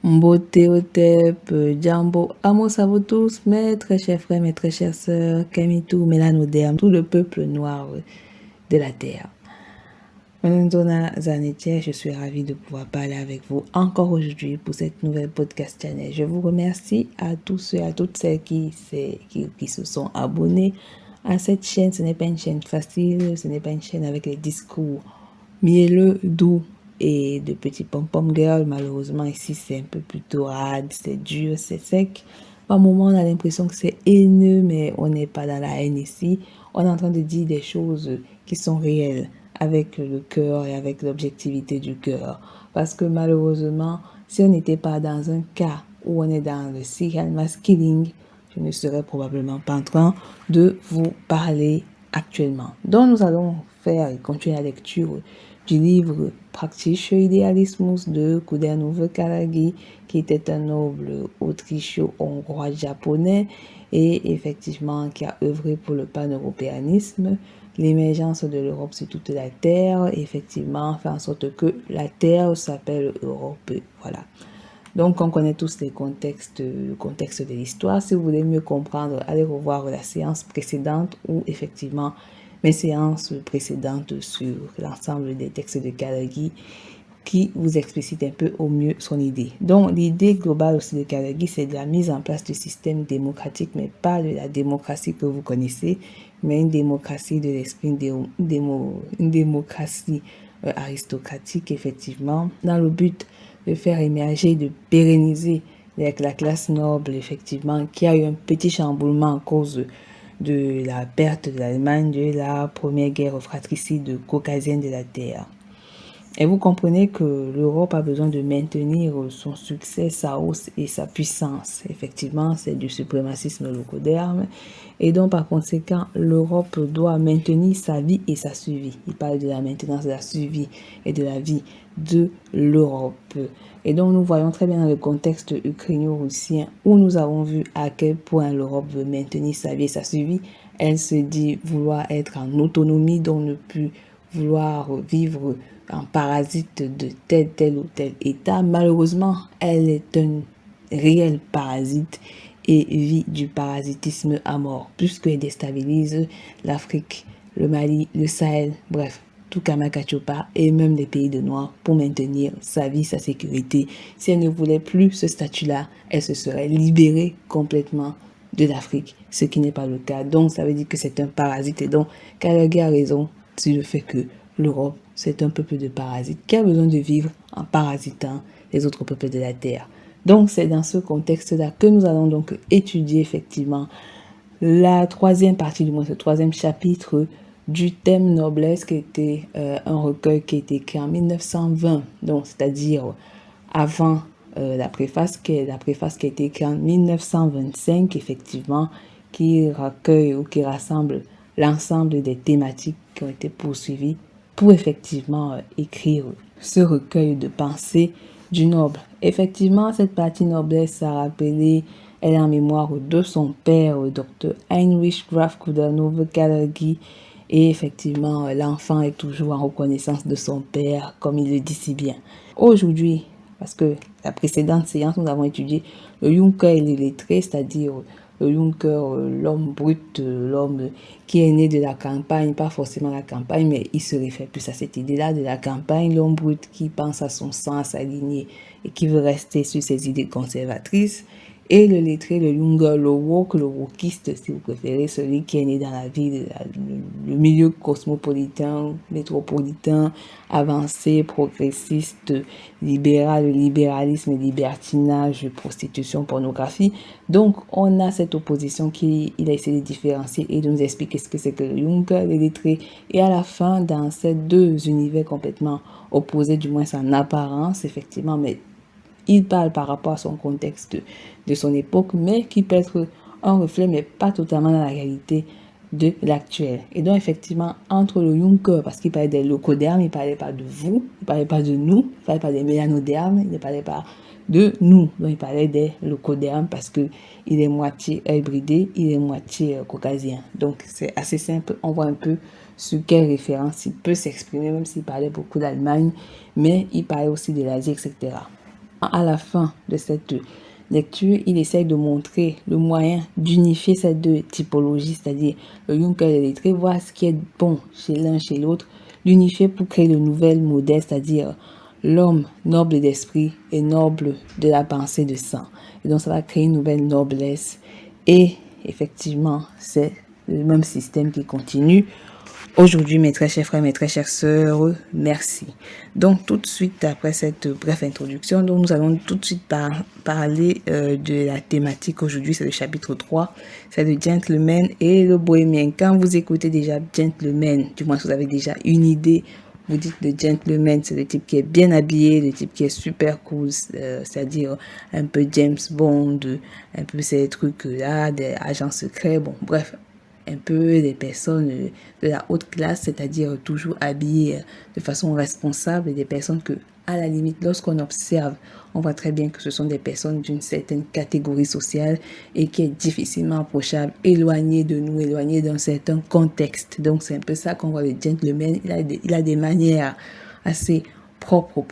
Beauté Otep, Djambo, Amos à vous tous, mes très chers frères, mes très chères sœurs, Kamitou, Mélanoderme, tout le peuple noir de la terre. Donna Zanetia, je suis ravie de pouvoir parler avec vous encore aujourd'hui pour cette nouvelle podcast channel. Je vous remercie à tous ceux et à toutes celles qui se sont abonnés à cette chaîne. Ce n'est pas une chaîne facile, ce n'est pas une chaîne avec les discours mielleux, doux et de petits pom-pom girl. Malheureusement, ici, c'est un peu plutôt rade, c'est dur, c'est sec. Par moments, on a l'impression que c'est haineux, mais on n'est pas dans la haine ici. On est en train de dire des choses qui sont réelles, avec le cœur et avec l'objectivité du cœur. Parce que malheureusement, si on n'était pas dans un cas où on est dans le serial mass killing, je ne serais probablement pas en train de vous parler actuellement. Donc nous allons faire et continuer la lecture du livre Praktische Idealismus de Kudernovo Karagi, qui était un noble autrichio-hongrois japonais et effectivement qui a œuvré pour le pan-européanisme, l'émergence de l'Europe sur toute la Terre, effectivement, fait en sorte que la Terre s'appelle Europe. Voilà. Donc, on connaît tous le contexte de l'histoire. Si vous voulez mieux comprendre, allez revoir la séance précédente ou effectivement mes séances précédentes sur l'ensemble des textes de Karagi qui vous explicite un peu au mieux son idée. Donc, l'idée globale aussi de Karagi, c'est de la mise en place du système démocratique, mais pas de la démocratie que vous connaissez, mais une démocratie de l'esprit, une démocratie aristocratique, effectivement, dans le but de faire émerger, de pérenniser la classe noble, effectivement, qui a eu un petit chamboulement à cause de la perte de l'Allemagne de la première guerre fratricide caucasienne de la Terre. Et vous comprenez que l'Europe a besoin de maintenir son succès, sa hausse et sa puissance. Effectivement, c'est du suprémacisme locoderne. Et donc, par conséquent, l'Europe doit maintenir sa vie et sa survie. Il parle de la maintenance de la survie et de la vie de l'Europe. Et donc, nous voyons très bien dans le contexte ukrainien-russien où nous avons vu à quel point l'Europe veut maintenir sa vie et sa survie. Elle se dit vouloir être en autonomie, donc ne plus vouloir vivre en parasite de tel ou tel État. Malheureusement, elle est un réel parasite et vit du parasitisme à mort, puisqu'elle déstabilise l'Afrique, le Mali, le Sahel, bref, tout Kamakachopa et même les pays de Noirs pour maintenir sa vie, sa sécurité. Si elle ne voulait plus ce statut-là, elle se serait libérée complètement de l'Afrique, ce qui n'est pas le cas. Donc, ça veut dire que c'est un parasite. Et donc, Karagi a raison sur le fait que l'Europe, c'est un peuple de parasites qui a besoin de vivre en parasitant les autres peuples de la Terre. Donc, c'est dans ce contexte-là que nous allons donc étudier effectivement la troisième partie, du moins ce troisième chapitre du thème noblesse, qui était un recueil qui a été écrit en 1920, donc c'est-à-dire avant la préface qui a été écrite en 1925, effectivement, qui recueille ou qui rassemble l'ensemble des thématiques qui ont été poursuivies pour effectivement écrire ce recueil de pensées du noble. Effectivement, cette partie noblesse a rappelé, elle est en mémoire de son père, Dr. Heinrich Graf Kudernovo Karagi, et effectivement, l'enfant est toujours en reconnaissance de son père, comme il le dit si bien. Aujourd'hui, parce que la précédente séance, nous avons étudié le Juncker et l'illettré, c'est-à-dire le Juncker, l'homme brut, l'homme qui est né de la campagne, pas forcément la campagne, mais il se réfère plus à cette idée-là de la campagne, l'homme brut qui pense à son sang, à sa lignée et qui veut rester sur ses idées conservatrices. Et le lettré, le Juncker, le wokiste, si vous préférez, celui qui est né dans la ville, le milieu cosmopolitain, métropolitain, avancé, progressiste, libéral, libéralisme, libertinage, prostitution, pornographie. Donc, on a cette opposition qu'il a essayé de différencier et de nous expliquer ce que c'est que le Juncker, les lettrés. Et à la fin, dans ces deux univers complètement opposés, du moins en apparence, effectivement, mais il parle par rapport à son contexte de son époque, mais qui peut être un reflet, mais pas totalement dans la réalité de l'actuel. Et donc, effectivement, entre le Juncker, parce qu'il parlait des locodermes, il ne parlait pas de vous, il ne parlait pas de nous, il ne parlait pas des mélanodermes, il ne parlait pas de nous. Donc, il parlait des locodermes parce qu'il est moitié hybridé, il est moitié caucasien. Donc, c'est assez simple. On voit un peu sur quelle référence il peut s'exprimer, même s'il parlait beaucoup d'Allemagne, mais il parlait aussi de l'Asie, etc. À la fin de cette lecture, il essaye de montrer le moyen d'unifier ces deux typologies, c'est-à-dire le Juncker et le lettré, voir ce qui est bon chez l'un, chez l'autre, l'unifier pour créer le nouvel modèle, c'est-à-dire l'homme noble d'esprit et noble de la pensée de sang. Et donc, ça va créer une nouvelle noblesse. Et effectivement, c'est le même système qui continue. Aujourd'hui, mes très chers frères, mes très chères sœurs, merci. Donc, tout de suite, après cette brève introduction, donc nous allons tout de suite parler de la thématique aujourd'hui, c'est le chapitre 3, c'est le gentleman et le bohémien. Quand vous écoutez déjà gentleman, du moins vous avez déjà une idée, vous dites le gentleman, c'est le type qui est bien habillé, le type qui est super cool, c'est-à-dire un peu James Bond, un peu ces trucs-là, des agents secrets, bon, bref, un peu des personnes de la haute classe, c'est-à-dire toujours habillées de façon responsable, et des personnes que, à la limite, lorsqu'on observe, on voit très bien que ce sont des personnes d'une certaine catégorie sociale et qui est difficilement approchable, éloignées de nous, éloignées d'un certain contexte. Donc c'est un peu ça qu'on voit le gentleman, il a des manières assez propres,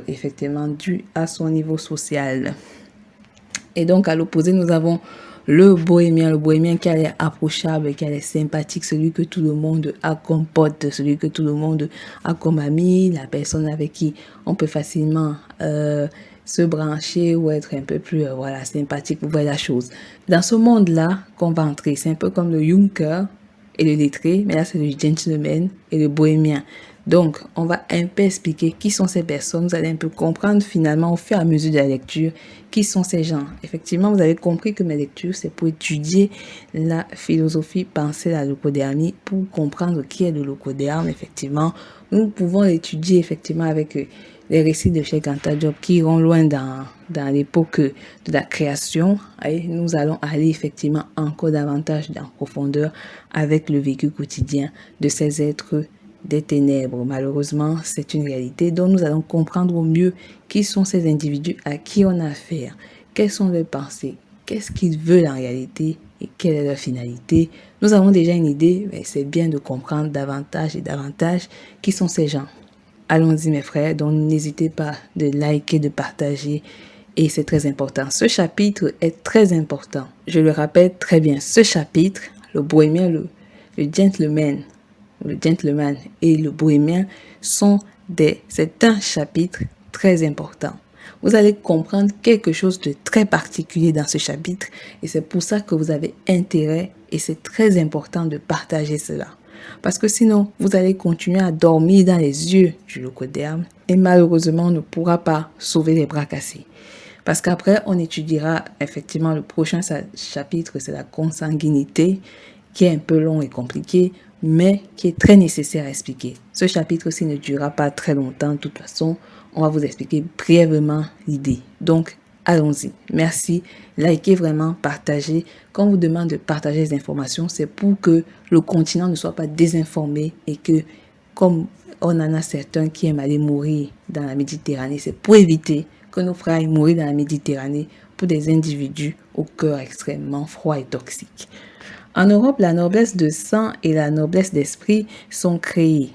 effectivement, dues à son niveau social. Et donc, à l'opposé, nous avons le bohémien qui a l'air approchable, qui a l'air sympathique, celui que tout le monde a comme pote, celui que tout le monde a comme ami, la personne avec qui on peut facilement se brancher ou être un peu plus sympathique pour voir la chose. Dans ce monde-là qu'on va entrer, c'est un peu comme le Juncker et le lettré, mais là c'est le gentleman et le bohémien. Donc, on va un peu expliquer qui sont ces personnes. Vous allez un peu comprendre finalement au fur et à mesure de la lecture qui sont ces gens. Effectivement, vous avez compris que mes lectures, c'est pour étudier la philosophie pensée de la leucodéamie, pour comprendre qui est le leucodéame. Effectivement, nous pouvons l'étudier effectivement avec les récits de Cheikh Anta Diop qui iront loin dans l'époque de la création. Et nous allons aller effectivement encore davantage en profondeur avec le vécu quotidien de ces êtres des ténèbres. Malheureusement, c'est une réalité dont nous allons comprendre au mieux qui sont ces individus à qui on a affaire, quelles sont leurs pensées, qu'est-ce qu'ils veulent en réalité et quelle est leur finalité. Nous avons déjà une idée, mais c'est bien de comprendre davantage et davantage qui sont ces gens. Allons-y mes frères, donc n'hésitez pas de liker, de partager, et c'est très important. Ce chapitre est très important. Je le rappelle très bien, ce chapitre, le bohémien, le gentleman et le bohémien c'est un chapitre très important. Vous allez comprendre quelque chose de très particulier dans ce chapitre et c'est pour ça que vous avez intérêt et c'est très important de partager cela. Parce que sinon, vous allez continuer à dormir dans les yeux du leucodéame et malheureusement, on ne pourra pas sauver les bras cassés. Parce qu'après, on étudiera effectivement le prochain chapitre, c'est la consanguinité, qui est un peu long et compliqué, mais qui est très nécessaire à expliquer. Ce chapitre-ci ne durera pas très longtemps, de toute façon, on va vous expliquer brièvement l'idée. Donc, allons-y. Merci. Likez vraiment, partagez. Quand on vous demande de partager les informations, c'est pour que le continent ne soit pas désinformé et que, comme on en a certains qui aiment aller mourir dans la Méditerranée, c'est pour éviter que nos frères aillent mourir dans la Méditerranée pour des individus au cœur extrêmement froid et toxique. En Europe, la noblesse de sang et la noblesse d'esprit sont créées.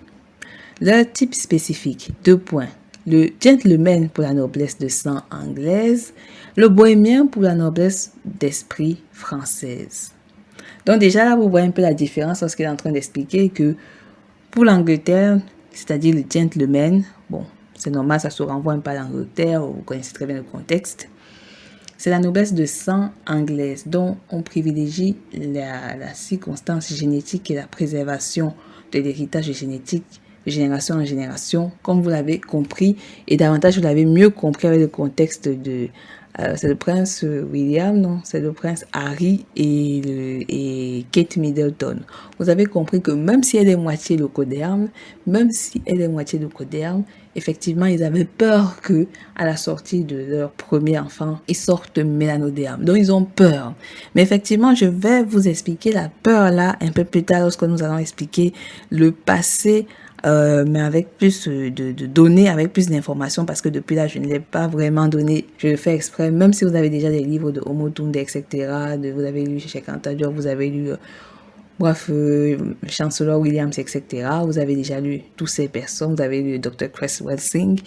Leur type spécifique, 2 points. Le gentleman pour la noblesse de sang anglaise, le bohémien pour la noblesse d'esprit française. Donc déjà là, vous voyez un peu la différence lorsqu'il est en train d'expliquer que pour l'Angleterre, c'est-à-dire le gentleman, bon, c'est normal, ça se renvoie un peu à l'Angleterre, vous connaissez très bien le contexte. C'est la noblesse de sang anglaise dont on privilégie la circonstance génétique et la préservation de l'héritage génétique de génération en génération, comme vous l'avez compris, et davantage vous l'avez mieux compris avec le contexte de... c'est le prince William, non, c'est le prince Harry et Kate Middleton. Vous avez compris que même si elle est moitié leucodéame, effectivement, ils avaient peur que, à la sortie de leur premier enfant, ils sortent mélanodéame. Donc, ils ont peur. Mais effectivement, je vais vous expliquer la peur là un peu plus tard lorsque nous allons expliquer le passé, mais avec plus de données, avec plus d'informations, parce que depuis là, je ne l'ai pas vraiment donné. Je le fais exprès, même si vous avez déjà des livres de Homo Tunde, etc., vous avez lu Cheikh Anta Diop, vous avez lu... Chancellor Williams, etc. Vous avez déjà lu toutes ces personnes, vous avez lu le Dr. Cresswell Singh.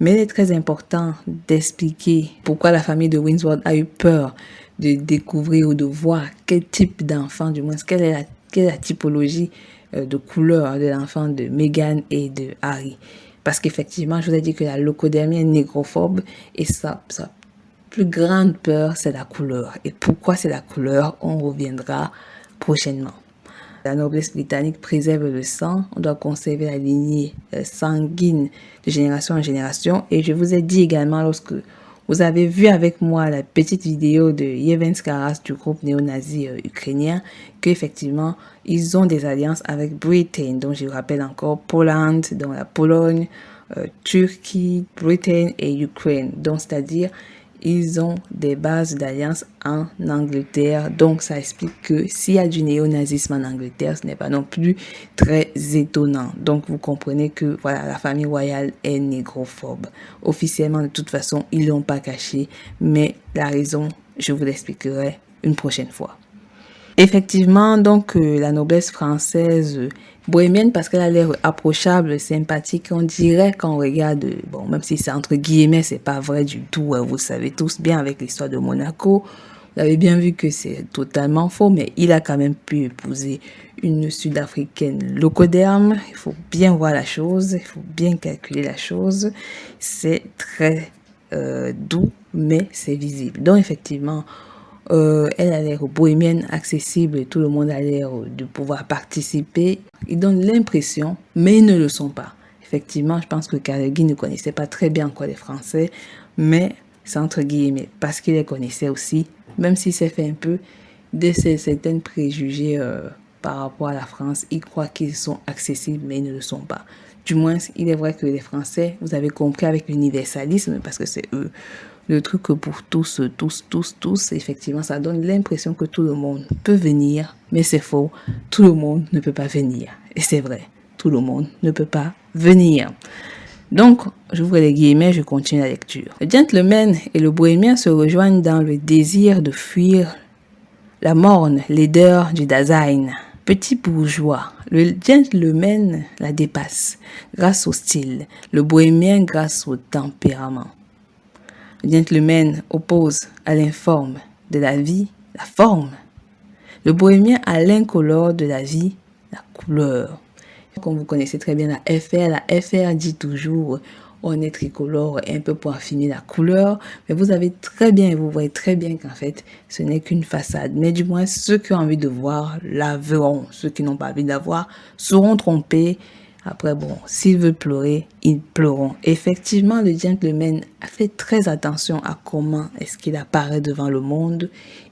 Mais il est très important d'expliquer pourquoi la famille de Windsor a eu peur de découvrir ou de voir quel type d'enfant, du moins, quelle est la typologie de couleur de l'enfant de Meghan et de Harry. Parce qu'effectivement, je vous ai dit que la leucodémie est négrophobe et sa plus grande peur, c'est la couleur. Et pourquoi c'est la couleur, on reviendra prochainement. La noblesse britannique préserve le sang, on doit conserver la lignée sanguine de génération en génération. Et je vous ai dit également, lorsque vous avez vu avec moi la petite vidéo de Yevhen Skaras du groupe néo-nazi ukrainien, qu'effectivement, ils ont des alliances avec Britain, dont je rappelle encore Poland, donc la Pologne, Turquie, Britain et Ukraine. Donc, c'est-à-dire, ils ont des bases d'alliance en Angleterre. Donc, ça explique que s'il y a du néo-nazisme en Angleterre, ce n'est pas non plus très étonnant. Donc, vous comprenez que voilà, la famille royale est négrophobe. Officiellement, de toute façon, ils ne l'ont pas caché. Mais la raison, je vous l'expliquerai une prochaine fois. Effectivement, donc, la noblesse française bohémienne, parce qu'elle a l'air approchable, sympathique, on dirait quand on regarde, bon, même si c'est entre guillemets, c'est pas vrai du tout, vous savez tous bien avec l'histoire de Monaco, vous avez bien vu que c'est totalement faux, mais il a quand même pu épouser une sud-africaine locoderme. Il faut bien voir la chose, il faut bien calculer la chose, c'est très doux, mais c'est visible. Donc, effectivement, elle a l'air bohémienne, accessible, tout le monde a l'air de pouvoir participer. Ils donnent l'impression, mais ils ne le sont pas. Effectivement, je pense que Carnegie ne connaissait pas très bien encore les Français, mais c'est entre guillemets, parce qu'il les connaissait aussi, même s'il s'est fait un peu de certains préjugés par rapport à la France. Il croit qu'ils sont accessibles, mais ils ne le sont pas. Du moins, il est vrai que les Français, vous avez compris avec l'universalisme, parce que c'est eux, le truc que pour tous, effectivement, ça donne l'impression que tout le monde peut venir, mais c'est faux. Tout le monde ne peut pas venir. Et c'est vrai, tout le monde ne peut pas venir. Donc, j'ouvre les guillemets, je continue la lecture. Le gentleman et le bohémien se rejoignent dans le désir de fuir la morne laideur du Dasein. Petit bourgeois, le gentleman la dépasse grâce au style, le bohémien grâce au tempérament. Le gentleman oppose à l'informe de la vie la forme. Le bohémien à l'incolore de la vie la couleur. Comme vous connaissez très bien la FR dit toujours on est tricolore un peu pour affiner la couleur, mais vous avez très bien, vous voyez très bien qu'en fait ce n'est qu'une façade, mais du moins ceux qui ont envie de voir la verront, ceux qui n'ont pas envie de la voir seront trompés. Après, bon, s'ils veulent pleurer, ils pleureront. Effectivement, le gentleman a fait très attention à comment est-ce qu'il apparaît devant le monde.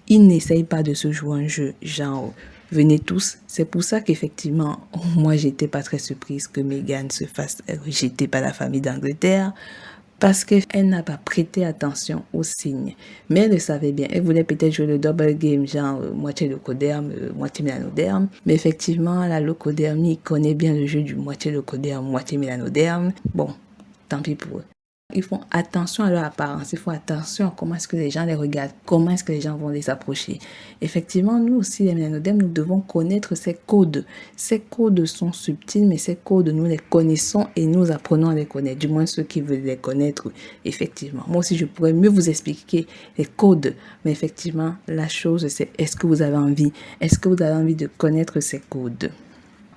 Il n'essaye pas de se jouer un jeu, genre, venez tous. C'est pour ça qu'effectivement, moi, j'étais pas très surprise que Meghan se fasse rejeter par la famille d'Angleterre, parce qu'elle n'a pas prêté attention aux signes. Mais elle le savait bien. Elle voulait peut-être jouer le double game, genre moitié leucoderme, moitié mélanoderme. Mais effectivement, la leucodermie connaît bien le jeu du moitié leucoderme, moitié mélanoderme. Bon, tant pis pour eux. Ils font attention à leur apparence, ils font attention à comment est-ce que les gens les regardent, comment est-ce que les gens vont les approcher. Effectivement, nous aussi, les mélanodermes, nous devons connaître ces codes. Ces codes sont subtils, mais ces codes, nous les connaissons et nous apprenons à les connaître. Du moins, ceux qui veulent les connaître, effectivement. Moi aussi, je pourrais mieux vous expliquer les codes, mais effectivement, la chose, c'est est-ce que vous avez envie? Est-ce que vous avez envie de connaître ces codes?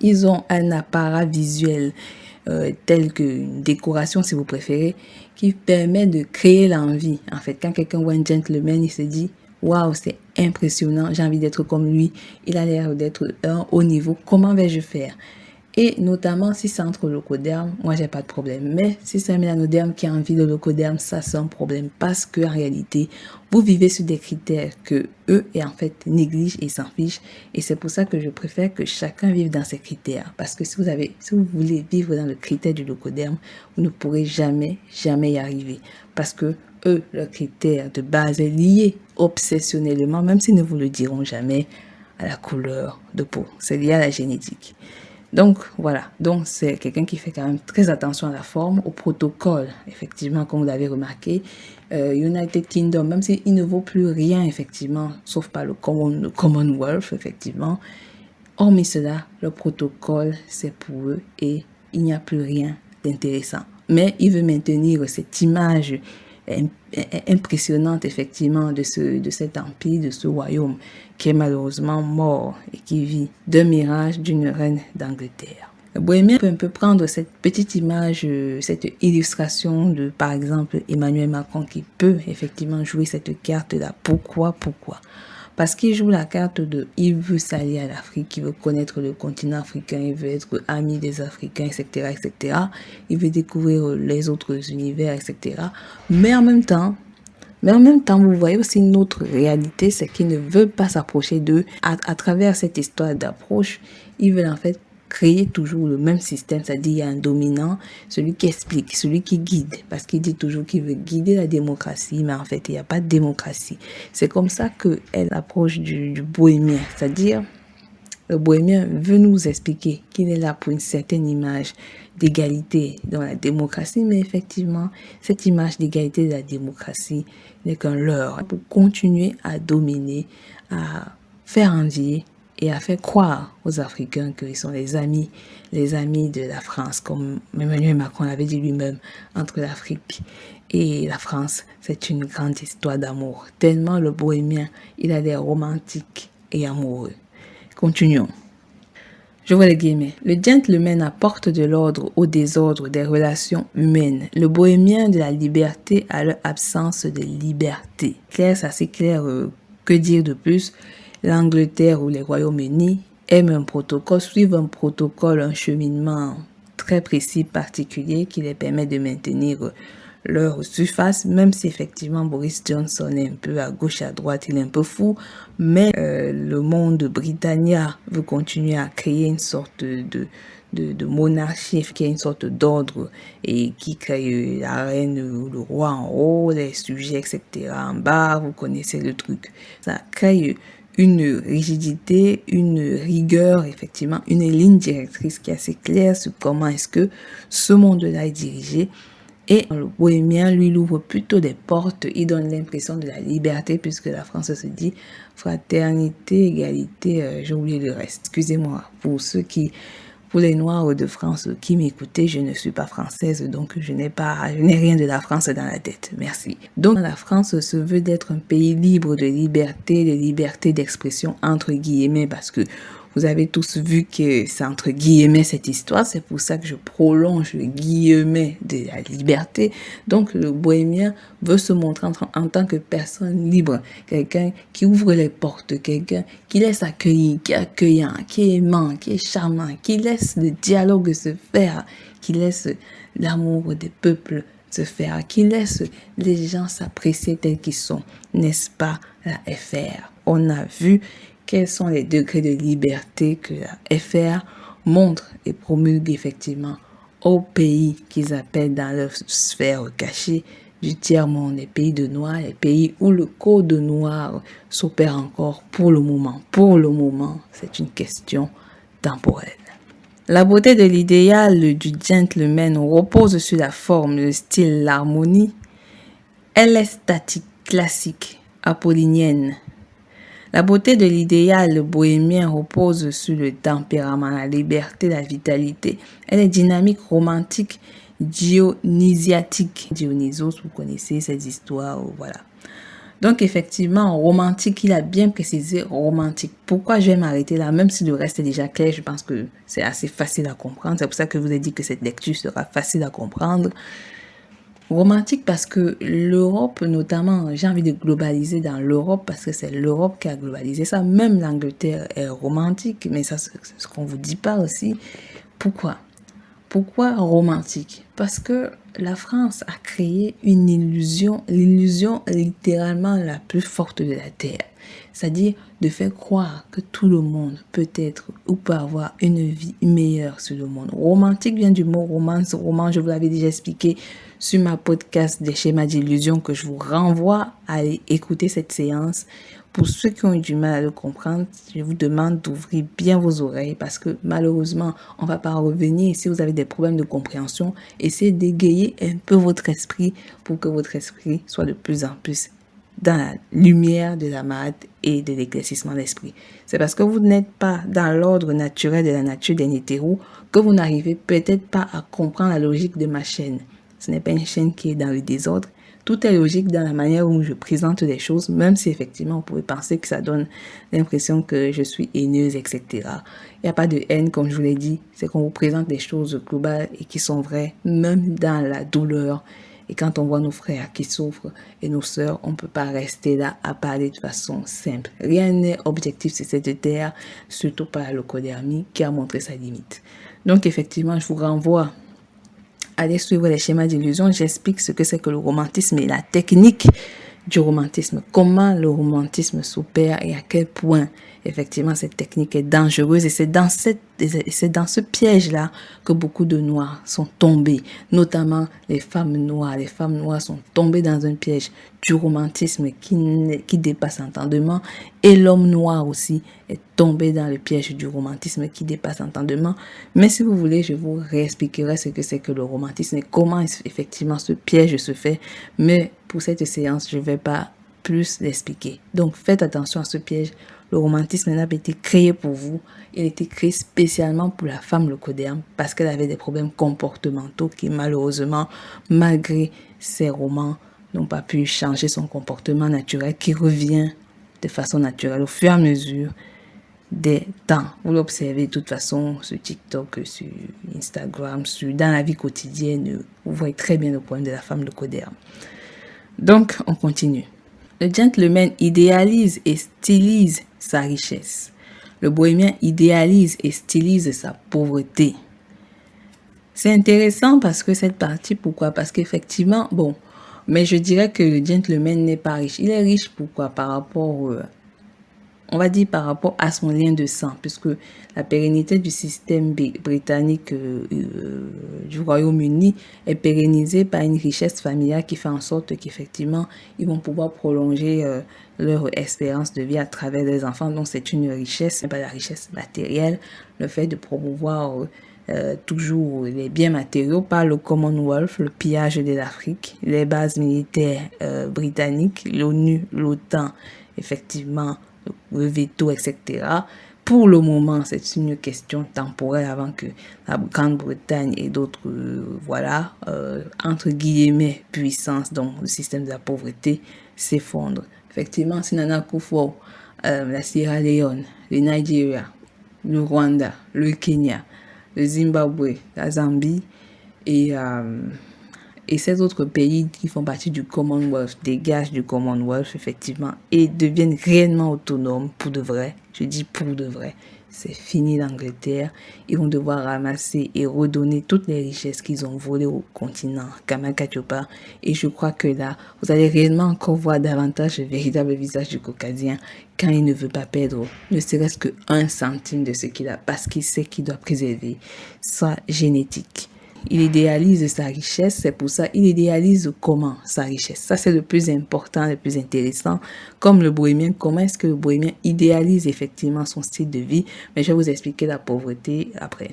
Ils ont un apparat visuel tel qu'une décoration, si vous préférez, qui permet de créer l'envie. En fait, quand quelqu'un voit un gentleman, il se dit « Waouh, c'est impressionnant, j'ai envie d'être comme lui, il a l'air d'être un haut niveau, comment vais-je faire ?» Et notamment, si c'est entre leucoderme, moi, j'ai pas de problème. Mais si c'est un mélanoderme qui a envie de leucoderme, ça, c'est un problème. Parce que en réalité, vous vivez sur des critères que eux, en fait, négligent et s'en fichent. Et c'est pour ça que je préfère que chacun vive dans ses critères. Parce que si vous voulez vivre dans le critère du leucoderme, vous ne pourrez jamais y arriver. Parce que eux, leur critère de base est lié obsessionnellement, même s'ils ne vous le diront jamais, à la couleur de peau. C'est lié à la génétique. Donc, voilà. Donc, c'est quelqu'un qui fait quand même très attention à la forme, au protocole. Effectivement, comme vous l'avez remarqué, United Kingdom, même s'il ne vaut plus rien, effectivement, sauf par le Commonwealth, effectivement. Hormis cela, le protocole, c'est pour eux et il n'y a plus rien d'intéressant. Mais il veut maintenir cette image impressionnante, effectivement, de cet empire, de ce royaume qui est malheureusement mort et qui vit d'un mirage d'une reine d'Angleterre. Le bohémien peut un peu prendre cette petite image, cette illustration de, par exemple, Emmanuel Macron qui peut effectivement jouer cette carte-là. Pourquoi? Parce qu'il joue la carte de il veut s'allier à l'Afrique, il veut connaître le continent africain, il veut être ami des Africains, etc., etc. Il veut découvrir les autres univers, etc. Mais en même temps, vous voyez aussi une autre réalité, c'est qu'il ne veut pas s'approcher d'eux. À travers cette histoire d'approche, ils veulent en fait créer toujours le même système, c'est-à-dire il y a un dominant, celui qui explique, celui qui guide, parce qu'il dit toujours qu'il veut guider la démocratie, mais en fait il n'y a pas de démocratie. C'est comme ça qu'elle approche du bohémien, c'est-à-dire le bohémien veut nous expliquer qu'il est là pour une certaine image d'égalité dans la démocratie, mais effectivement, cette image d'égalité de la démocratie n'est qu'un leurre pour continuer à dominer, à faire envier et à faire croire aux Africains qu'ils sont les amis de la France, comme Emmanuel Macron l'avait dit lui-même, entre l'Afrique et la France, c'est une grande histoire d'amour. Tellement le bohémien, il a l'air romantique et amoureux. Continuons. J'ouvre les guillemets. Le gentleman apporte de l'ordre au désordre des relations humaines. Le bohémien de la liberté à leur absence de liberté. Clair, c'est assez clair. Que dire de plus? L'Angleterre ou les Royaumes-Unis aiment un protocole, suivent un protocole, un cheminement très précis, particulier, qui les permet de maintenir leur surface, même si effectivement Boris Johnson est un peu à gauche, à droite, il est un peu fou, mais le monde Britannia veut continuer à créer une sorte de monarchie, qui est une sorte d'ordre et qui crée la reine ou le roi en haut, les sujets, etc. en bas, vous connaissez le truc. Ça crée une rigidité, une rigueur, effectivement, une ligne directrice qui est assez claire sur comment est-ce que ce monde-là est dirigé. Et le bohémien, lui, l'ouvre plutôt des portes, il donne l'impression de la liberté, puisque la France se dit fraternité, égalité, j'ai oublié le reste. Excusez-moi, pour les Noirs de France qui m'écoutaient, je ne suis pas française, donc je n'ai rien de la France dans la tête. Merci. Donc, la France se veut d'être un pays libre de liberté d'expression, entre guillemets, parce que vous avez tous vu que c'est entre guillemets cette histoire, c'est pour ça que je prolonge le guillemet de la liberté. Donc le bohémien veut se montrer en tant que personne libre, quelqu'un qui ouvre les portes, quelqu'un qui laisse accueillir, qui est accueillant, qui est aimant, qui est charmant, qui laisse le dialogue se faire, qui laisse l'amour des peuples se faire, qui laisse les gens s'apprécier tels qu'ils sont, n'est-ce pas la FR? On a vu quels sont les degrés de liberté que la FR montre et promulgue effectivement aux pays qu'ils appellent dans leur sphère cachée du tiers-monde, les pays de noir, les pays où le code noir s'opère encore pour le moment. Pour le moment, c'est une question temporelle. La beauté de l'idéal du gentleman repose sur la forme, le style, l'harmonie. Elle est statique, classique, apollinienne. La beauté de l'idéal bohémien repose sur le tempérament, la liberté, la vitalité. Elle est dynamique, romantique, dionysiatique. Dionysos, vous connaissez ces histoires, voilà. Donc effectivement, romantique, il a bien précisé romantique. Pourquoi je vais m'arrêter là, même si le reste est déjà clair, je pense que c'est assez facile à comprendre. C'est pour ça que je vous ai dit que cette lecture sera facile à comprendre. Romantique parce que l'Europe, notamment, j'ai envie de globaliser dans l'Europe parce que c'est l'Europe qui a globalisé ça. Même l'Angleterre est romantique, mais ça, c'est ce qu'on vous dit pas aussi. Pourquoi romantique? Parce que la France a créé une illusion, l'illusion littéralement la plus forte de la Terre. C'est-à-dire de faire croire que tout le monde peut être ou peut avoir une vie meilleure sur le monde. Romantique vient du mot romance. Roman, je vous l'avais déjà expliqué sur ma podcast des schémas d'illusion que je vous renvoie à aller écouter cette séance. Pour ceux qui ont eu du mal à le comprendre, je vous demande d'ouvrir bien vos oreilles parce que malheureusement, on ne va pas revenir. Si vous avez des problèmes de compréhension, essayez d'égayer un peu votre esprit pour que votre esprit soit de plus en plus dans la lumière de la marade et de l'éclaircissement d'esprit. C'est parce que vous n'êtes pas dans l'ordre naturel de la nature des hétéros que vous n'arrivez peut-être pas à comprendre la logique de ma chaîne. Ce n'est pas une chaîne qui est dans le désordre. Tout est logique dans la manière où je présente les choses, même si effectivement, vous pouvez penser que ça donne l'impression que je suis haineuse, etc. Il n'y a pas de haine, comme je vous l'ai dit. C'est qu'on vous présente des choses globales et qui sont vraies, même dans la douleur. Et quand on voit nos frères qui souffrent et nos sœurs, on ne peut pas rester là à parler de façon simple. Rien n'est objectif sur cette terre, surtout pas la leucodermie qui a montré sa limite. Donc effectivement, je vous renvoie à aller suivre les schémas d'illusion. J'explique ce que c'est que le romantisme et la technique du romantisme, comment le romantisme s'opère et à quel point effectivement cette technique est dangereuse, et c'est dans ce piège-là que beaucoup de Noirs sont tombés, notamment les femmes noires. Les femmes noires sont tombées dans un piège du romantisme qui dépasse l'entendement, et l'homme noir aussi est tombé dans le piège du romantisme qui dépasse l'entendement. Mais si vous voulez, je vous réexpliquerai ce que c'est que le romantisme et comment effectivement ce piège se fait, mais pour cette séance, je ne vais pas plus l'expliquer. Donc, faites attention à ce piège. Le romantisme n'a pas été créé pour vous. Il a été créé spécialement pour la femme leucoderme parce qu'elle avait des problèmes comportementaux qui, malheureusement, malgré ses romans, n'ont pas pu changer son comportement naturel qui revient de façon naturelle au fur et à mesure des temps. Vous l'observez de toute façon sur TikTok, sur Instagram, dans la vie quotidienne. Vous voyez très bien le problème de la femme leucoderme. Donc, on continue. Le gentleman idéalise et stylise sa richesse. Le bohémien idéalise et stylise sa pauvreté. C'est intéressant parce que cette partie, pourquoi? Parce qu'effectivement, mais je dirais que le gentleman n'est pas riche. Il est riche, pourquoi? Par rapport on va dire par rapport à son lien de sang, puisque la pérennité du système britannique du Royaume-Uni est pérennisée par une richesse familiale qui fait en sorte qu'effectivement, ils vont pouvoir prolonger leur espérance de vie à travers les enfants. Donc, c'est une richesse, mais pas la richesse matérielle, le fait de promouvoir toujours les biens matériaux par le Commonwealth, le pillage de l'Afrique, les bases militaires britanniques, l'ONU, l'OTAN, effectivement, le veto, etc. Pour le moment, c'est une question temporaire avant que la Grande-Bretagne et d'autres, entre guillemets, puissances, donc le système de la pauvreté, s'effondre. Effectivement, si Nana Akufo, la Sierra Leone, le Nigeria, le Rwanda, le Kenya, le Zimbabwe, la Zambie et ces autres pays qui font partie du Commonwealth dégagent du Commonwealth, effectivement, et deviennent réellement autonomes pour de vrai. Je dis pour de vrai. C'est fini l'Angleterre. Ils vont devoir ramasser et redonner toutes les richesses qu'ils ont volées au continent Kamakatiopa. Et je crois que là, vous allez réellement encore voir davantage le véritable visage du Caucasien quand il ne veut pas perdre ne serait-ce que 1 centime de ce qu'il a, parce qu'il sait qu'il doit préserver sa génétique. Il idéalise sa richesse, c'est pour ça il idéalise comment sa richesse. Ça, c'est le plus important, le plus intéressant. Comme le bohémien, comment est-ce que le bohémien idéalise effectivement son style de vie? Mais je vais vous expliquer la pauvreté après.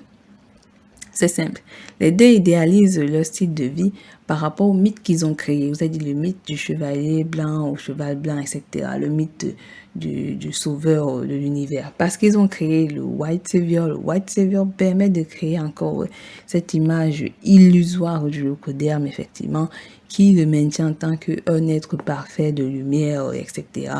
C'est simple. Les deux idéalisent leur style de vie par rapport au mythe qu'ils ont créé. Vous avez dit le mythe du chevalier blanc au cheval blanc, etc. Le mythe du sauveur de l'univers. Parce qu'ils ont créé le White Savior. Le White Savior permet de créer encore cette image illusoire du leucoderme, effectivement, qui le maintient en tant qu'un être parfait de lumière, etc.,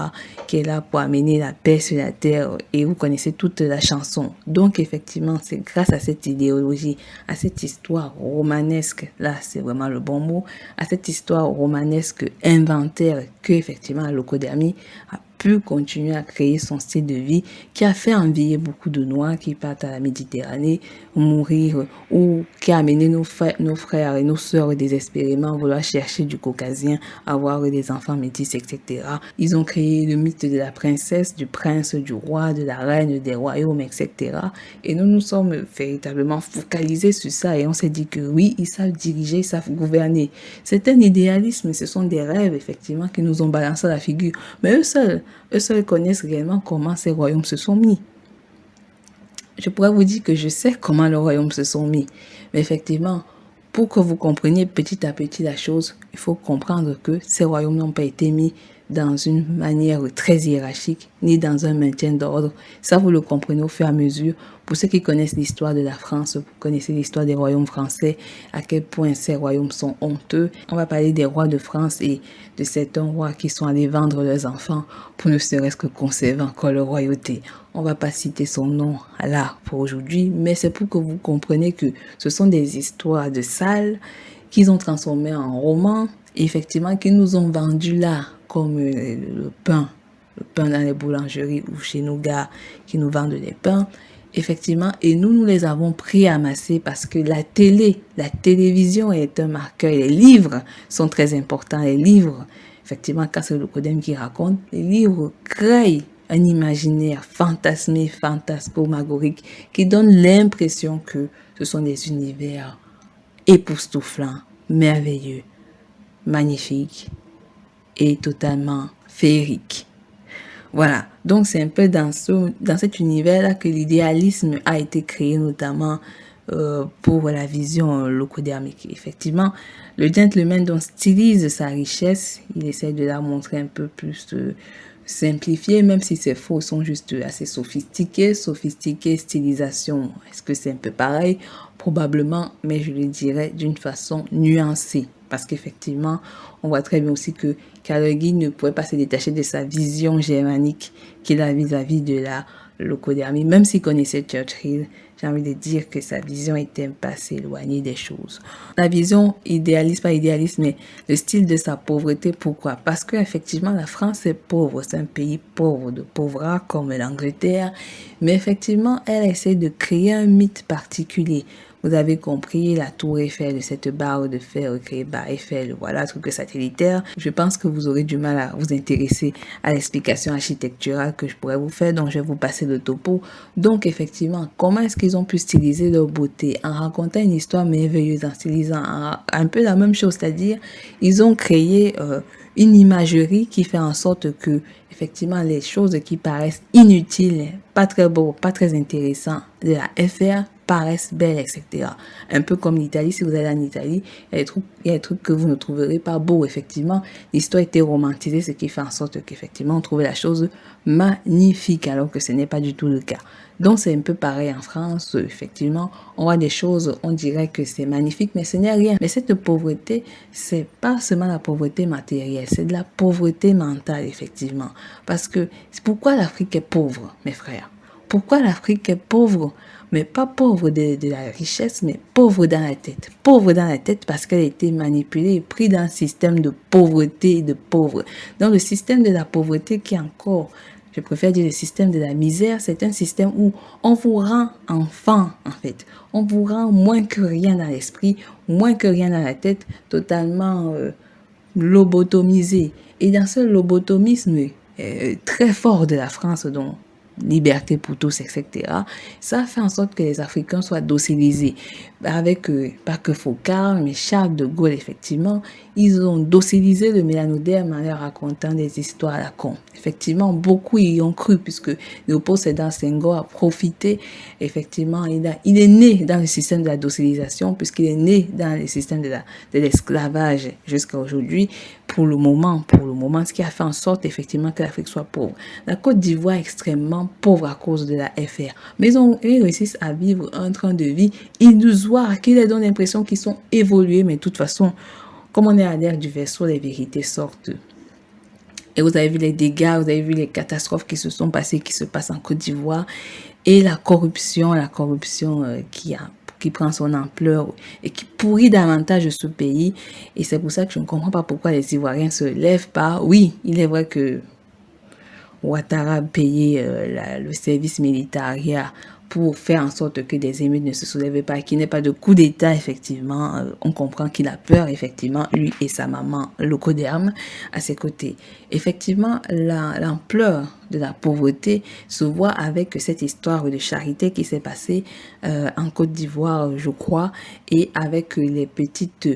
qui est là pour amener la paix sur la terre. Et vous connaissez toute la chanson. Donc, effectivement, c'est grâce à cette idéologie, à cette histoire romanesque, là, c'est vraiment le bon mot, à cette histoire romanesque inventaire que, effectivement, la leucodermie a pu continuer à créer son style de vie qui a fait envier beaucoup de Noirs qui partent à la Méditerranée mourir, ou qui a amené nos frères et nos sœurs désespérément vouloir chercher du caucasien, avoir des enfants métis, etc. Ils ont créé le mythe de la princesse, du prince, du roi, de la reine, des royaumes, etc. Et nous nous sommes véritablement focalisés sur ça et on s'est dit que oui, ils savent diriger, ils savent gouverner. C'est un idéalisme, ce sont des rêves, effectivement, qui nous ont balancé à la figure. Mais eux seuls connaissent réellement comment ces royaumes se sont mis. Je pourrais vous dire que je sais comment les royaumes se sont mis. Mais effectivement, pour que vous compreniez petit à petit la chose, il faut comprendre que ces royaumes n'ont pas été mis dans une manière très hiérarchique, ni dans un maintien d'ordre. Ça, vous le comprenez au fur et à mesure. Pour ceux qui connaissent l'histoire de la France, vous connaissez l'histoire des royaumes français, à quel point ces royaumes sont honteux. On va parler des rois de France et de certains rois qui sont allés vendre leurs enfants pour ne serait-ce que conserver encore leur royauté. On va pas citer son nom là pour aujourd'hui, mais c'est pour que vous compreniez que ce sont des histoires de salles qu'ils ont transformées en romans, effectivement, qu'ils nous ont vendus là, comme le pain dans les boulangeries ou chez nos gars qui nous vendent des pains. Effectivement, et nous les avons pris à masser parce que la télévision est un marqueur. Les livres sont très importants. Les livres, effectivement, quand c'est le Codem qui raconte, les livres créent un imaginaire fantasmé, fantasmagorique, qui donne l'impression que ce sont des univers époustouflants, merveilleux, magnifiques et totalement féeriques. Voilà, donc c'est un peu dans cet univers-là que l'idéalisme a été créé, notamment pour la vision locodermique. Effectivement, le gentleman donc stylise sa richesse, il essaie de la montrer un peu plus simplifiée, même si ses faux sont juste assez sophistiqués, stylisation, est-ce que c'est un peu pareil? Probablement, mais je le dirais d'une façon nuancée. Parce qu'effectivement, on voit très bien aussi que Calogui ne pouvait pas se détacher de sa vision germanique qu'il a vis-à-vis de la locodermie. Même s'il connaissait Churchill, j'ai envie de dire que sa vision était un peu assez éloignée des choses. La vision idéaliste, pas idéaliste, mais le style de sa pauvreté. Pourquoi? Parce qu'effectivement, la France est pauvre. C'est un pays pauvre, de pauvres comme l'Angleterre. Mais effectivement, elle essaie de créer un mythe particulier. Vous avez compris, la tour Eiffel, cette barre de fer créée par Eiffel, voilà, truc satellitaire. Je pense que vous aurez du mal à vous intéresser à l'explication architecturale que je pourrais vous faire, donc je vais vous passer le topo. Donc, effectivement, comment est-ce qu'ils ont pu styliser leur beauté en racontant une histoire merveilleuse, en stylisant un peu la même chose, c'est-à-dire, ils ont créé une imagerie qui fait en sorte que, effectivement, les choses qui paraissent inutiles, pas très beaux, pas très intéressants de la FR, paraissent belles, etc. Un peu comme l'Italie, si vous allez en Italie, il y a des trucs que vous ne trouverez pas beaux, effectivement. L'histoire était romantisée, ce qui fait en sorte qu'effectivement, on trouvait la chose magnifique, alors que ce n'est pas du tout le cas. Donc, c'est un peu pareil en France, effectivement. On voit des choses, on dirait que c'est magnifique, mais ce n'est rien. Mais cette pauvreté, c'est pas seulement la pauvreté matérielle, c'est de la pauvreté mentale, effectivement. Parce que, c'est pourquoi l'Afrique est pauvre, mes frères? Pourquoi l'Afrique est pauvre? Mais pas pauvre de la richesse, mais pauvre dans la tête. Pauvre dans la tête parce qu'elle a été manipulée et prise dans un système de pauvreté et de pauvres. Dans le système de la pauvreté qui est encore, je préfère dire le système de la misère, c'est un système où on vous rend enfant, en fait. On vous rend moins que rien dans l'esprit, moins que rien dans la tête, totalement lobotomisé. Et dans ce lobotomisme très fort de la France, dont liberté pour tous, etc. Ça fait en sorte que les Africains soient docilisés. Avec, pas que Foucault, mais Charles de Gaulle, effectivement, ils ont docilisé le mélanoderme en leur racontant des histoires à la con. Effectivement, beaucoup y ont cru, puisque Léopold Sédar Senghor a profité. Effectivement, il est né dans le système de la docilisation, puisqu'il est né dans le système de l'esclavage jusqu'à aujourd'hui. Pour le moment, ce qui a fait en sorte effectivement que l'Afrique soit pauvre. La Côte d'Ivoire est extrêmement pauvre à cause de la FR. Mais ils réussissent à vivre un train de vie illusoire qui leur donne l'impression qu'ils sont évolués. Mais de toute façon, comme on est à l'ère du vaisseau, les vérités sortent. Et vous avez vu les dégâts, vous avez vu les catastrophes qui se sont passées, qui se passent en Côte d'Ivoire. Et la corruption qui prend son ampleur et qui pourrit davantage ce pays. Et c'est pour ça que je ne comprends pas pourquoi les Ivoiriens se lèvent pas. Oui, il est vrai que Ouattara a payé le service militaire pour faire en sorte que des émeutes ne se soulèvent pas, qu'il n'y ait pas de coup d'État, effectivement. On comprend qu'il a peur, effectivement, lui et sa maman, Locoderme, à ses côtés. Effectivement, l'ampleur de la pauvreté se voit avec cette histoire de charité qui s'est passée en Côte d'Ivoire, je crois, et avec les petites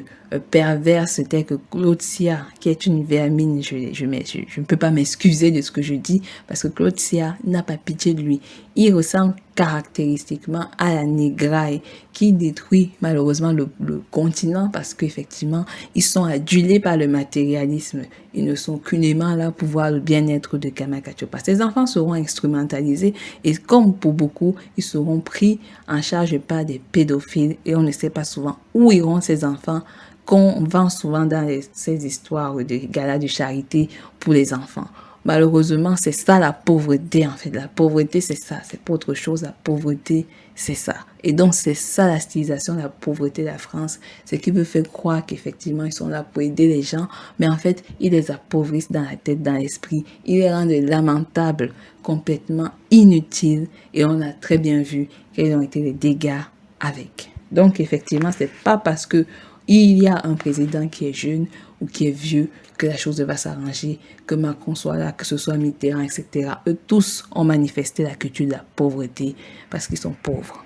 perverses telles que Claude Sia, qui est une vermine. Je ne peux pas m'excuser de ce que je dis, parce que Claude Sia n'a pas pitié de lui. Il ressemble caractéristiquement à la négraille qui détruit malheureusement le continent parce qu'effectivement, ils sont adulés par le matérialisme. Ils ne sont qu'uniquement là pour voir le bien-être de Kamakachopa. Ces enfants seront instrumentalisés et comme pour beaucoup, ils seront pris en charge par des pédophiles et on ne sait pas souvent où iront ces enfants qu'on vend souvent dans ces histoires de galas de charité pour les enfants. Malheureusement, c'est ça la pauvreté en fait. La pauvreté, c'est ça. C'est pas autre chose. La pauvreté, c'est ça. Et donc, c'est ça la stylisation de la pauvreté de la France. C'est qu'ils veulent faire croire qu'effectivement, ils sont là pour aider les gens. Mais en fait, ils les appauvrissent dans la tête, dans l'esprit. Ils les rendent lamentables, complètement inutiles. Et on a très bien vu quels ont été les dégâts avec. Donc, effectivement, c'est pas parce que il y a un président qui est jeune ou qui est vieux que la chose va s'arranger, que Macron soit là, que ce soit Mitterrand, etc. Eux tous ont manifesté la culture de la pauvreté parce qu'ils sont pauvres.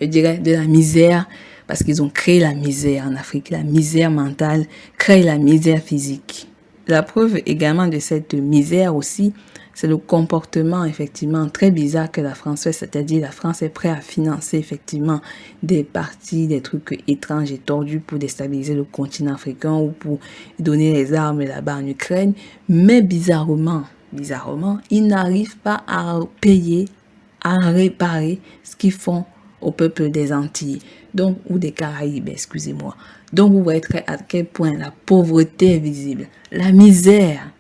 Je dirais de la misère parce qu'ils ont créé la misère en Afrique. La misère mentale crée la misère physique. La preuve également de cette misère aussi, c'est le comportement effectivement très bizarre que la France fait, c'est-à-dire la France est prête à financer effectivement des partis, des trucs étranges et tordus pour déstabiliser le continent africain ou pour donner les armes là-bas en Ukraine, mais bizarrement, ils n'arrivent pas à payer, à réparer ce qu'ils font au peuple des Antilles, donc ou des Caraïbes, excusez-moi. Donc vous voyez à quel point la pauvreté est visible, la misère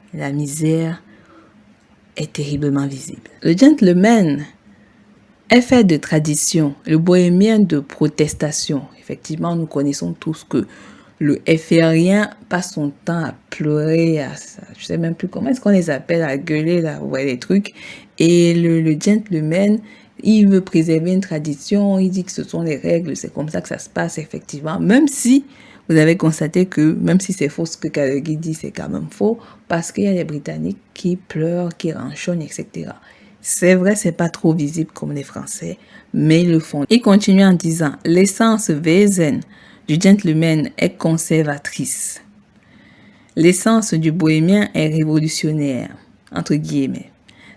est terriblement visible. Le gentleman est fait de tradition, le bohémien de protestation. Effectivement, nous connaissons tous que le FRien passe son temps à pleurer, je sais même plus comment est-ce qu'on les appelle, à gueuler, là, ouais, les trucs. Et le gentleman, il veut préserver une tradition, il dit que ce sont les règles, c'est comme ça que ça se passe, effectivement. Même si vous avez constaté que, même si c'est faux, ce que Kalegi dit, c'est quand même faux, parce qu'il y a les Britanniques qui pleurent, qui ranchonnent, etc. C'est vrai, c'est pas trop visible comme les Français, mais ils le font. Il continue en disant, l'essence Wesen du gentleman est conservatrice. L'essence du bohémien est révolutionnaire, entre guillemets.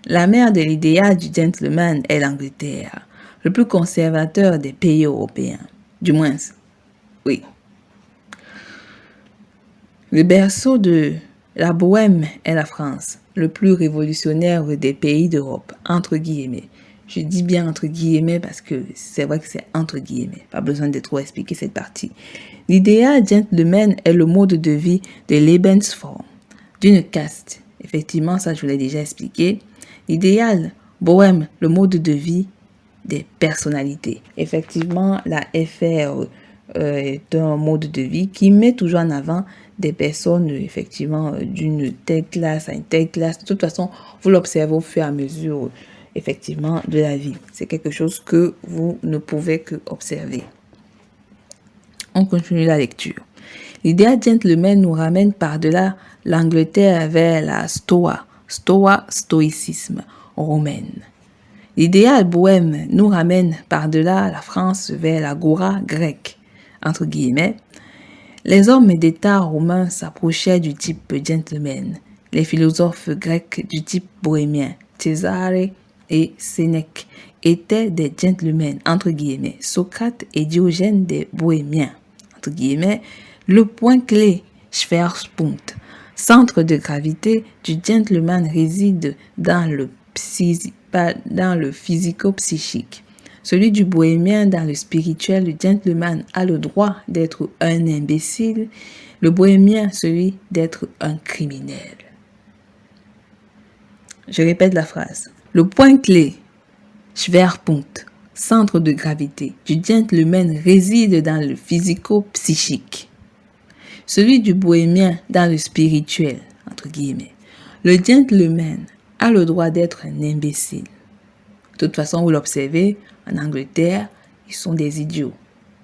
La mère de l'idéal du gentleman est l'Angleterre, le plus conservateur des pays européens. Du moins, oui. Le berceau de la Bohème est la France, le plus révolutionnaire des pays d'Europe, entre guillemets. Je dis bien entre guillemets parce que c'est vrai que c'est entre guillemets. Pas besoin de trop expliquer cette partie. L'idéal gentleman est le mode de vie de Lebensform, d'une caste. Effectivement, ça je vous l'ai déjà expliqué. L'idéal bohème, le mode de vie des personnalités. Effectivement, la FR est un mode de vie qui met toujours en avant des personnes effectivement d'une telle classe à une telle classe. De toute façon, vous l'observez au fur et à mesure effectivement de la vie. C'est quelque chose que vous ne pouvez que observer. On continue la lecture. L'idéal gentleman nous ramène par-delà l'Angleterre vers la stoïcisme romaine. L'idéal bohème nous ramène par-delà la France vers l'agora grecque, entre guillemets. Les hommes d'État romains s'approchaient du type gentleman, les philosophes grecs du type bohémien, César et Sénèque, étaient des gentlemen, entre guillemets, Socrate et Diogène des bohémiens, entre guillemets, le point clé, Schwerpunkt, centre de gravité du gentleman réside dans le physico-psychique. Celui du bohémien dans le spirituel, le gentleman a le droit d'être un imbécile, le bohémien celui d'être un criminel. Je répète la phrase. Le point clé, Schwerpunkt, centre de gravité, du gentleman réside dans le physico-psychique. Celui du bohémien dans le spirituel, entre guillemets. Le gentleman a le droit d'être un imbécile. De toute façon, vous l'observez, en Angleterre, ils sont des idiots.